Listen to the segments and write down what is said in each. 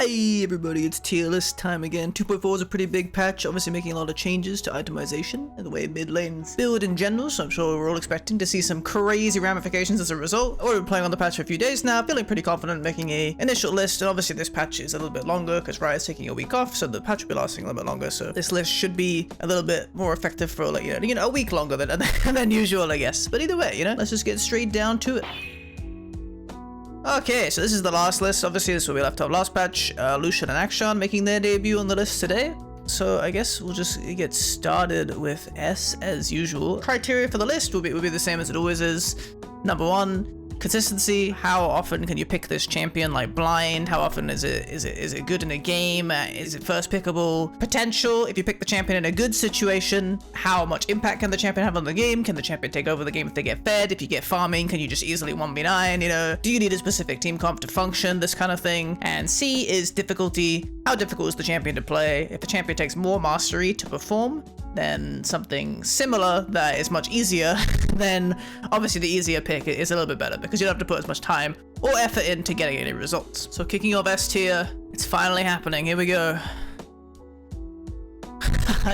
Hey everybody, it's tier list time again. 2.4 is a pretty big patch, obviously making a lot of changes to itemization and the way mid lanes build in general, so I'm sure we're all expecting to see some crazy ramifications as a result. I've already been playing on the patch for a few days now, feeling pretty confident making a initial list, and obviously this patch is a little bit longer because Riot's taking a week off, so the patch will be lasting a little bit longer, so this list should be a little bit more effective for like, you know, a week longer than usual, I guess. But either way, let's just get straight down to it. Okay, so this is the last list. Obviously, this is where we left off last patch. Lucian and Akshan making their debut on the list today. So I guess we'll just get started with S as usual. Criteria for the list will be the same as it always is. Number one, consistency. How often can you pick this champion like blind? How often is it good in a game? Is it first pickable? Potential. If you pick the champion in a good situation, how much impact can the champion have on the game? Can the champion take over the game if they get fed? If you get farming, can you just easily 1v9? Do you need a specific team comp to function? This kind of thing. And C is difficulty. How difficult is the champion to play? If the champion takes more mastery to perform, then something similar that is much easier, then obviously the easier pick is a little bit better because you don't have to put as much time or effort into getting any results. So kicking off S tier, it's finally happening. Here we go.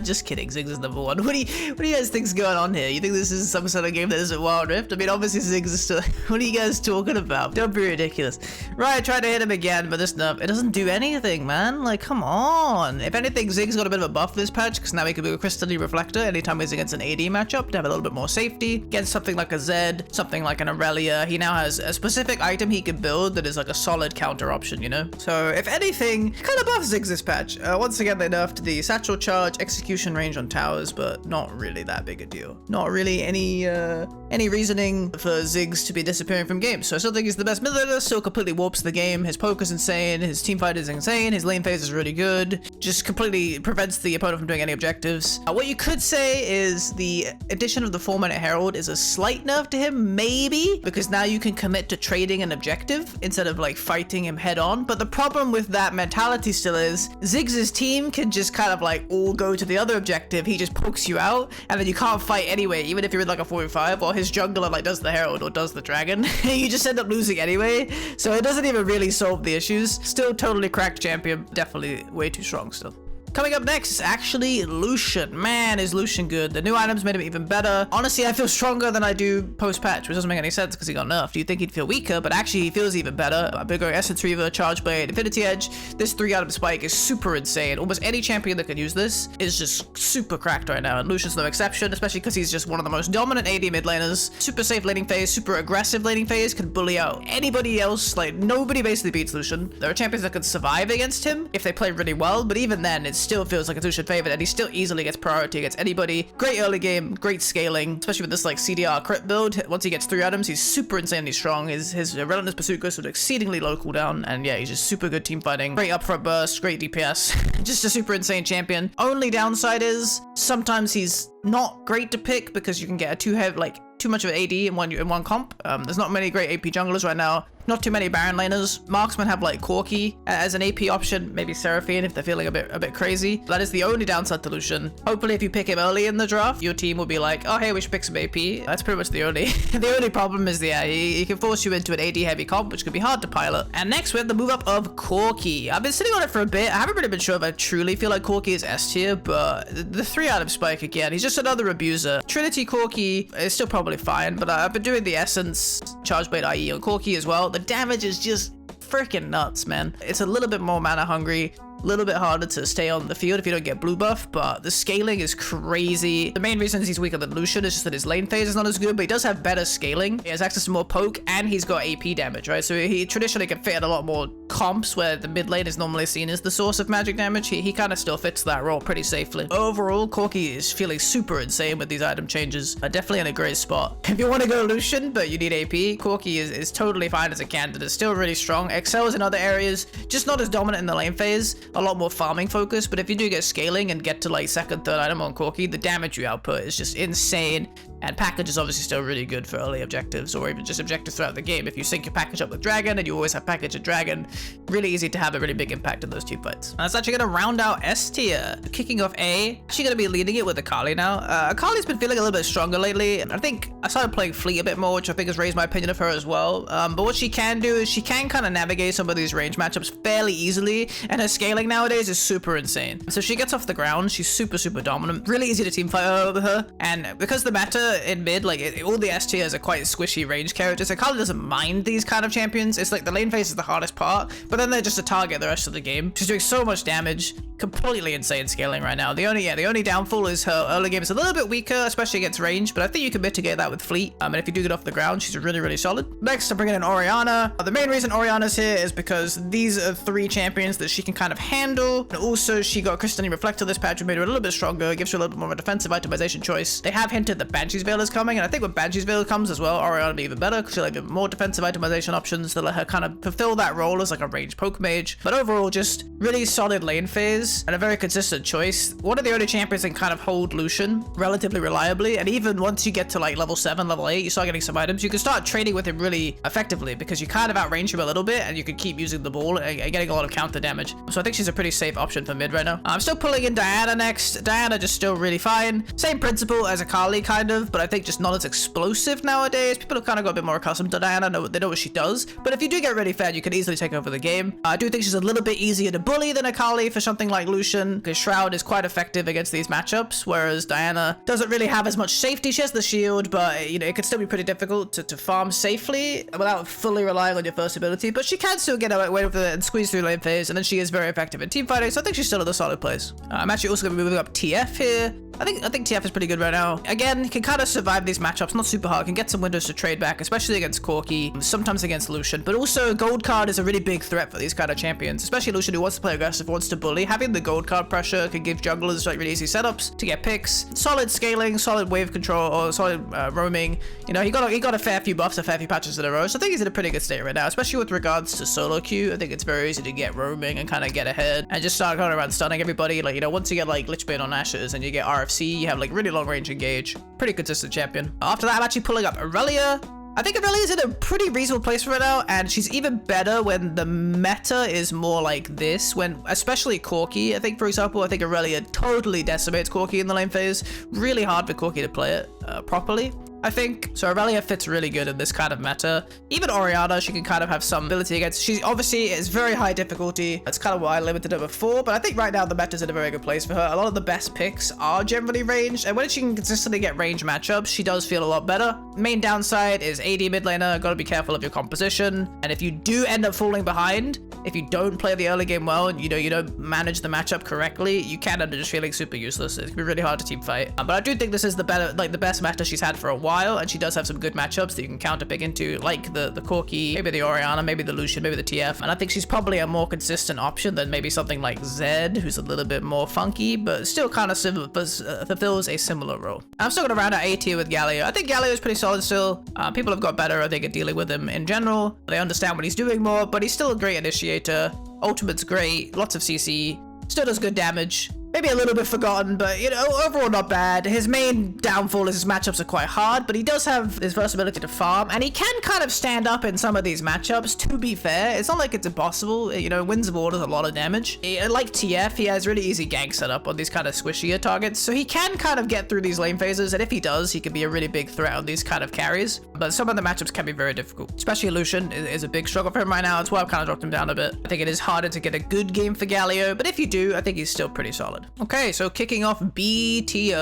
Just kidding, Ziggs is number one. What do you guys think's going on here? You think this is some sort of game that isn't Wild Rift? I mean, obviously Ziggs is still... What are you guys talking about? Don't be ridiculous. Right, tried to hit him again, but this nerf, it doesn't do anything, man. Like, come on. If anything, Ziggs got a bit of a buff this patch, because now he can be a Crystalline Reflector anytime he's against an AD matchup to have a little bit more safety. Against something like a Zed, something like an Aurelia, he now has a specific item he can build that is like a solid counter option, So, if anything, kind of buff Ziggs this patch. Once again, they nerfed the Satchel Charge, execution range on towers, but not really that big a deal. Not really any reasoning for Ziggs to be disappearing from games. So I still think he's the best mid laner, still completely warps the game. His poke is insane, his teamfight is insane, his lane phase is really good. Just completely prevents the opponent from doing any objectives. What you could say is the addition of the 4-minute Herald is a slight nerf to him, maybe, because now you can commit to trading an objective instead of like fighting him head on. But the problem with that mentality still is Ziggs' team can just kind of like all go to the other objective. He just pokes you out and then you can't fight anyway, even if you're in like a 4v5, or his jungler like does the Herald or does the dragon. You just end up losing anyway, so it doesn't even really solve the issues. Still totally cracked champion, definitely way too strong still. Coming up next is actually Lucian. Man, is Lucian good. The new items made him even better. Honestly, I feel stronger than I do post-patch, which doesn't make any sense because he got nerfed. You'd think he'd feel weaker, but actually he feels even better. A bigger Essence Reaver, Charge Blade, Infinity Edge. This 3-item spike is super insane. Almost any champion that can use this is just super cracked right now, and Lucian's no exception, especially because he's just one of the most dominant AD mid laners. Super safe laning phase, super aggressive laning phase, can bully out anybody else. Like, nobody basically beats Lucian. There are champions that can survive against him if they play really well, but even then, it's still feels like a Lucian favorite, and he still easily gets priority against anybody. Great early game, great scaling, especially with this like CDR crit build. Once he gets 3 items, he's super insanely strong. His Relentless Pursuit goes with exceedingly low cooldown, and yeah, he's just super good team fighting. Great upfront burst, great DPS. Just a super insane champion. Only downside is sometimes he's not great to pick because you can get a too much of an AD in one comp. There's not many great AP junglers right now. Not too many Baron laners. Marksmen have like Corki as an AP option, maybe Seraphine if they're feeling a bit crazy. That is the only downside to Lucian. Hopefully if you pick him early in the draft, your team will be like, oh hey, we should pick some AP. That's pretty much the only problem is he can force you into an AD heavy comp, which could be hard to pilot. And next we have the move up of Corki. I've been sitting on it for a bit. I haven't really been sure if I truly feel like Corki is S tier, but the 3-item spike again, he's just another abuser. Trinity Corki is still probably fine, but I've been doing the Essence Charge Blade IE on Corki as well. The damage is just freaking nuts, man. It's a little bit more mana hungry, a little bit harder to stay on the field if you don't get blue buff, but the scaling is crazy. The main reason he's weaker than Lucian is just that his lane phase is not as good, but he does have better scaling. He has access to more poke, and he's got AP damage, right? So he traditionally can fit in a lot more comps where the mid lane is normally seen as the source of magic damage. He kind of still fits that role pretty safely. Overall, Corki is feeling super insane with these item changes. Definitely in a great spot. If you want to go Lucian, but you need AP, Corki is totally fine as a candidate. Still really strong. Excels in other areas, just not as dominant in the lane phase. A lot more farming focus, but if you do get scaling and get to like 2nd, 3rd item on Corki, the damage you output is just insane. And package is obviously still really good for early objectives, or even just objectives throughout the game. If you sync your package up with Dragon, and you always have package and Dragon, really easy to have a really big impact in those 2 fights. And that's actually going to round out S tier. Kicking off A, actually going to be leading it with Akali now. Akali's been feeling a little bit stronger lately. I think I started playing Fleet a bit more, which I think has raised my opinion of her as well. But what she can do is she can kind of navigate some of these range matchups fairly easily, and her scaling nowadays is super insane. So she gets off the ground, she's super dominant, really easy to team fight over her. And because the meta in mid, like all the S tiers are quite squishy range characters, Akali doesn't mind these kind of champions. It's like the lane phase is the hardest part, but then they're just a target the rest of the game. She's doing so much damage, completely insane scaling right now. The only downfall is her early game is a little bit weaker, especially against range, but I think you can mitigate that with Fleet. And if you do get off the ground, she's really solid. Next, I'm bringing in Orianna. The main reason Orianna's here is because these are 3 champions that she can kind of handle. And also, she got Crystalline Reflector this patch, which made her a little bit stronger, gives her a little bit more of a defensive itemization choice. They have hinted that Banshee's Veil is coming, and I think when Banshee's Veil comes as well, Orianna will be even better, because she'll have more defensive itemization options that let her kind of fulfill that role as like a range poke mage. But overall, just really solid lane phase and a very consistent choice. One of the only champions that can kind of hold Lucian relatively reliably, and even once you get to like level 7, level 8, you start getting some items, you can start trading with him really effectively, because you kind of outrange him a little bit, and you can keep using the ball and getting a lot of counter damage. So I think she's a pretty safe option for mid right now. I'm still pulling in Diana next. Diana just still really fine. Same principle as Akali kind of, but I think just not as explosive nowadays. People have kind of got a bit more accustomed to Diana, they know what she does. But if you do get really fed, you can easily take over the game. I do think she's a little bit easier to bully than Akali for something like Lucian, because Shroud is quite effective against these matchups, whereas Diana doesn't really have as much safety. She has the shield, but you know, it could still be pretty difficult to farm safely without fully relying on your first ability, but she can still get away with it and squeeze through lane phase, and then she is very effective in team fighting, so I think she's still in a solid place. I'm actually also going to be moving up TF here. I think TF is pretty good right now. Again, can kind of survive these matchups, not super hard, can get some windows to trade back, especially against Corki, sometimes against Lucian, but also gold card is a really big threat for these kind of champions, especially Lucian, who wants to play aggressive, wants to bully. Having the gold card pressure can give junglers like really easy setups to get picks, solid scaling, solid wave control, or solid roaming. You know, he got a fair few buffs, a fair few patches in a row, so I think he's in a pretty good state right now, especially with regards to solo queue. I think it's very easy to get roaming and kind of get ahead and just start going around stunning everybody. Like, you know, once you get like Lichbane on Ashes and you get RFC, you have like really long range engage. Pretty consistent champion. After that, I'm actually pulling up Aurelia. I think Aurelia's in a pretty reasonable place right now, and she's even better when the meta is more like this, when especially Corki. I think, for example, I think Aurelia totally decimates Corki in the lane phase. Really hard for Corki to play it properly, I think. So Aurelia fits really good in this kind of meta. Even Orianna, she can kind of have some ability against. She obviously is very high difficulty. That's kind of why I limited her before, but I think right now the meta's in a very good place for her. A lot of the best picks are generally ranged, and when she can consistently get range matchups, she does feel a lot better. Main downside is AD mid laner, gotta be careful of your composition, and if you do end up falling behind, if you don't play the early game well, and you know you don't manage the matchup correctly, you can end up just feeling super useless. It can be really hard to team fight. But I do think this is the best meta she's had for a while, and she does have some good matchups that you can counter pick into, like the Corki, maybe the Orianna, maybe the Lucian, maybe the TF. And I think she's probably a more consistent option than maybe something like Zed, who's a little bit more funky, but still kind of fulfills a similar role. I'm still gonna round out A tier with Galio. I think Galio is pretty solid still. People have got better, I think, at dealing with him in general. They understand what he's doing more, but he's still a great initiator. Ultimate's great, lots of CC, still does good damage. Maybe a little bit forgotten, but, you know, overall not bad. His main downfall is his matchups are quite hard, but he does have his versatility to farm, and he can kind of stand up in some of these matchups, to be fair. It's not like it's impossible. You know, Winds of War does a lot of damage. Like TF, he has really easy gank setup on these kind of squishier targets, so he can kind of get through these lane phases, and if he does, he can be a really big threat on these kind of carries. But some of the matchups can be very difficult, especially Lucian is a big struggle for him right now. That's why I've kind of dropped him down a bit. I think it is harder to get a good game for Galio, but if you do, I think he's still pretty solid. Okay, so kicking off B tier.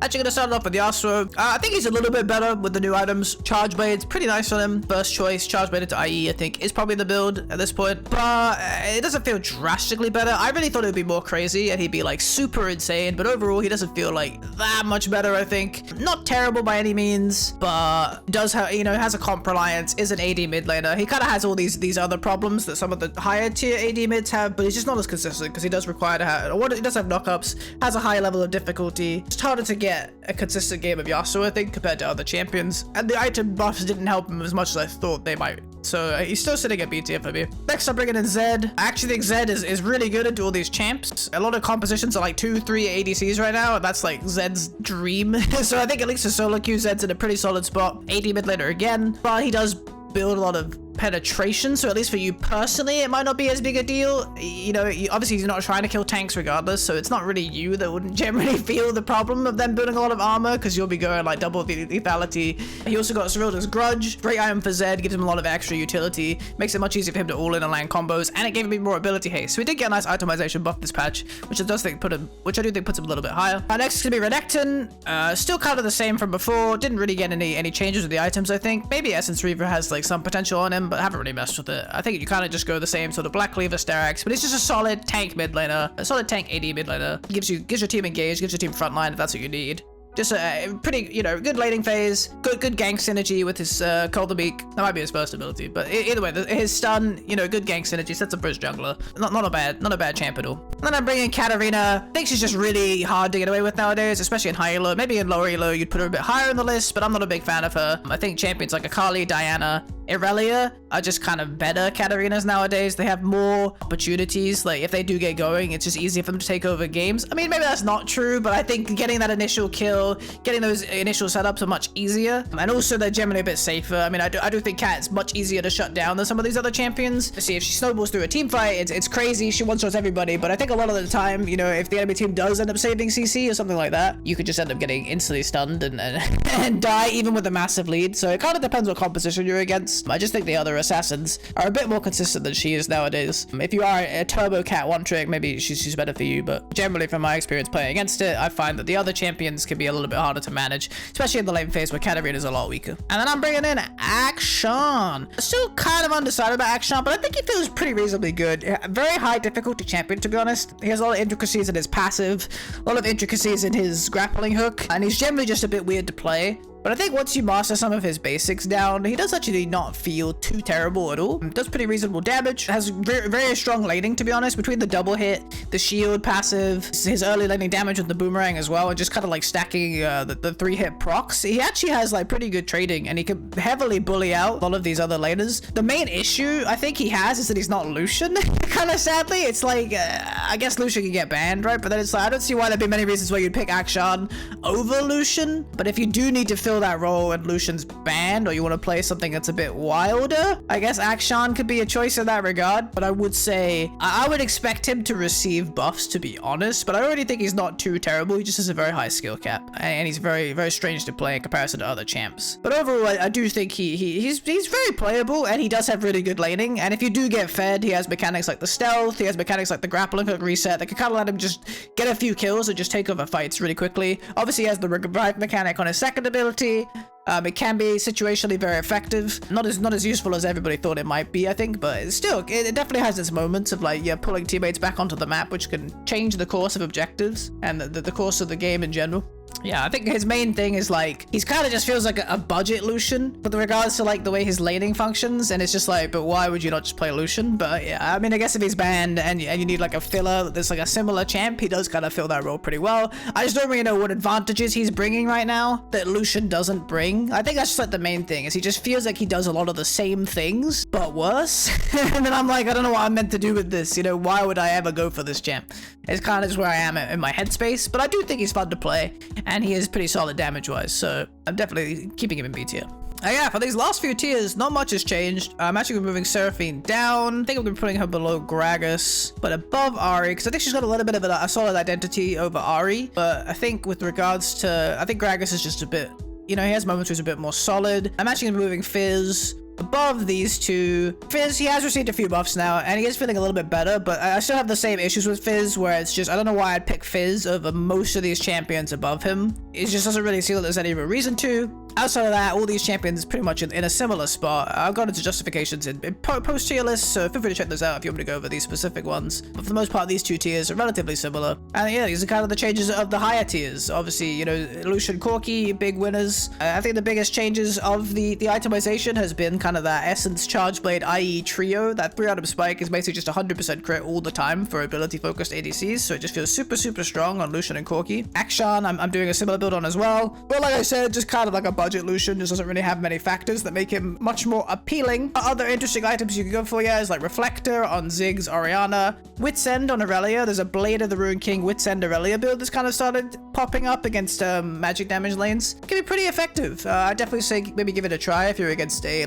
Actually gonna start off with Yasuo. I think he's a little bit better with the new items. Charge Blade's pretty nice on him. First choice, Charge Blade into IE, I think, is probably the build at this point. But it doesn't feel drastically better. I really thought it would be more crazy and he'd be like super insane, but overall he doesn't feel like that much better, I think. Not terrible by any means, but does have, you know, has a comp reliance, is an AD mid laner. He kind of has all these other problems that some of the higher tier AD mids have, but he's just not as consistent because he does require to have, he does have knockups, has a high level of difficulty. It's harder to get a consistent game of Yasuo, I think, compared to other champions. And the item buffs didn't help him as much as I thought they might So he's still sitting at B tier for me. Next, I'm bringing in Zed. I actually think Zed is really good into all these champs. A lot of compositions are like 2-3 ADCs right now, and that's like Zed's dream. So I think at least for solo queue, Zed's in a pretty solid spot. AD mid laner again, but he does build a lot of penetration, so at least for you personally it might not be as big a deal. You know, obviously he's not trying to kill tanks regardless, so it's not really you that wouldn't generally feel the problem of them building a lot of armor, because you'll be going like double lethality. He also got Cyrilda's Grudge, great item for Zed, gives him a lot of extra utility, makes it much easier for him to all-in and land combos, and it gave him more ability haste. So we did get a nice itemization buff this patch, which I do think puts him a little bit higher. Next is gonna be Renekton. Still kind of the same from before, didn't really get any changes with the items. I think maybe Essence Reaver has like some potential on him, but I haven't really messed with it. I think you kind of just go the same sort of Black Cleaver, Sterax, but it's just a solid tank mid laner, a solid tank AD mid laner. Gives your team engaged, gives your team frontline if that's what you need. Just a pretty, you know, good laning phase, good gank synergy with his Cold the Beak. That might be his first ability, but either way, his stun, you know, good gank synergy, sets up for his jungler. Not a bad champ at all. And then I'm bringing in Katarina. I think she's just really hard to get away with nowadays, especially in high elo. Maybe in lower elo, you'd put her a bit higher in the list, but I'm not a big fan of her. I think champions like Akali, Diana, Irelia are just kind of better Katarinas nowadays. They have more opportunities. Like, if they do get going, it's just easier for them to take over games. I mean, maybe that's not true, but I think getting that initial kill, getting those initial setups are much easier. And also, they're generally a bit safer. I mean, I do think Kat's much easier to shut down than some of these other champions. See, if she snowballs through a team fight, it's crazy. She one-shots everybody. But I think a lot of the time, you know, if the enemy team does end up saving CC or something like that, you could just end up getting instantly stunned and die even with a massive lead. So it kind of depends what composition you're against. I just think the other assassins are a bit more consistent than she is nowadays. If you are a turbo cat one trick, maybe she's better for you, but generally from my experience playing against it, I find that the other champions can be a little bit harder to manage, especially in the lane phase where Katarina is a lot weaker. And then I'm bringing in Akshan. Still kind of undecided about Akshan, but I think he feels pretty reasonably good. Very high difficulty champion, to be honest. He has a lot of intricacies in his passive, a lot of intricacies in his grappling hook, and he's generally just a bit weird to play. But I think once you master some of his basics down, he does actually not feel too terrible at all. Does pretty reasonable damage. Has very strong laning, to be honest, between the double hit, the shield passive, his early laning damage with the boomerang as well, and just kind of like stacking the 3-hit procs. He actually has like pretty good trading, and he can heavily bully out all of these other laners. The main issue I think he has is that he's not Lucian. Kind of sadly, it's like, I guess Lucian can get banned, right? But then it's like, I don't see why there'd be many reasons why you'd pick Akshan over Lucian. But if you do need to fill that role and Lucian's banned, or you want to play something that's a bit wilder, I guess Akshan could be a choice in that regard. But I would say I would expect him to receive buffs, to be honest, but I already think he's not too terrible. He just has a very high skill cap, and he's very strange to play in comparison to other champs. But overall, I do think he's very playable, and he does have really good laning. And if you do get fed, he has mechanics like the stealth, he has mechanics like the grappling hook reset that can kind of let him just get a few kills and just take over fights really quickly. Obviously, he has the revive mechanic on his second ability. It can be situationally very effective. Not as useful as everybody thought it might be, I think, but still, it definitely has its moments of like, yeah, pulling teammates back onto the map, which can change the course of objectives and the course of the game in general. Yeah, I think his main thing is like, he's kind of just feels like a budget Lucian with regards to like the way his laning functions, and it's just like, but why would you not just play Lucian? But yeah, I mean, I guess if he's banned and you need like a filler that's like a similar champ, he does kind of fill that role pretty well. I just don't really know what advantages he's bringing right now that Lucian doesn't bring. I think that's just like the main thing, is he just feels like he does a lot of the same things, but worse. And then I'm like, I don't know what I'm meant to do with this, you know, why would I ever go for this champ? It's kind of just where I am in my headspace, but I do think he's fun to play, and he is pretty solid damage-wise, so I'm definitely keeping him in B tier. Yeah, for these last few tiers, not much has changed. I'm actually moving Seraphine down. I think I'm going to be putting her below Gragas, but above Ahri, because I think she's got a little bit of a solid identity over Ahri. But I think with regards to, I think Gragas is just a bit, you know, he has moments where he's a bit more solid. I'm actually going to be moving Fizz above these two. Fizz, he has received a few buffs now, and he is feeling a little bit better, but I still have the same issues with Fizz, where it's just, I don't know why I'd pick Fizz over most of these champions above him. It just doesn't really seem that there's any real reason to. Outside of that, all these champions pretty much in a similar spot. I've gone into justifications in post tier lists, so feel free to check those out if you want me to go over these specific ones. But for the most part, these two tiers are relatively similar. And yeah, these are kind of the changes of the higher tiers. Obviously, you know, Lucian, Corki, big winners. I think the biggest changes of the itemization has been kind kind of that essence charge blade, i.e. trio. That 3-item spike is basically just 100% crit all the time for ability focused ADCs, so it just feels super strong on Lucian and Corki. Akshan, I'm doing a similar build on as well, but like I said, just kind of like a budget Lucian, just doesn't really have many factors that make him much more appealing. Other interesting items you can go for, yeah, is like Reflector on Ziggs, Orianna, Wit's End on Aurelia. There's a Blade of the Ruined King Wit's End Aurelia build that's kind of started popping up against magic damage lanes. It can be pretty effective. I'd definitely say maybe give it a try if you're against a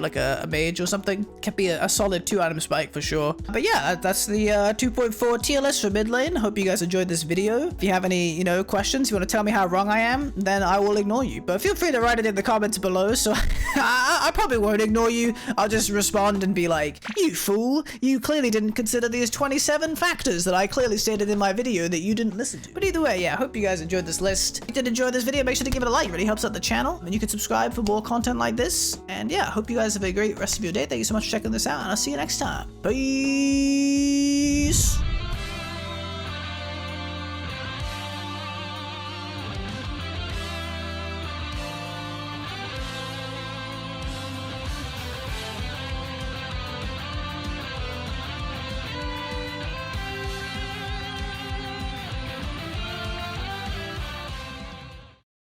mage or something. Can be a solid 2-item spike for sure. But yeah, that's the 2.4 tier list for mid lane. Hope you guys enjoyed this video. If you have any, questions, you want to tell me how wrong I am, then I will ignore you. But feel free to write it in the comments below, so I probably won't ignore you. I'll just respond and be like, you fool, you clearly didn't consider these 27 factors that I clearly stated in my video that you didn't listen to. But either way, yeah, I hope you guys enjoyed this list. If you did enjoy this video, make sure to give it a like. It really helps out the channel, and you can subscribe for more content like this. And yeah, I hope you guys have a great rest of your day. Thank you so much for checking this out, and I'll see you next time. Peace!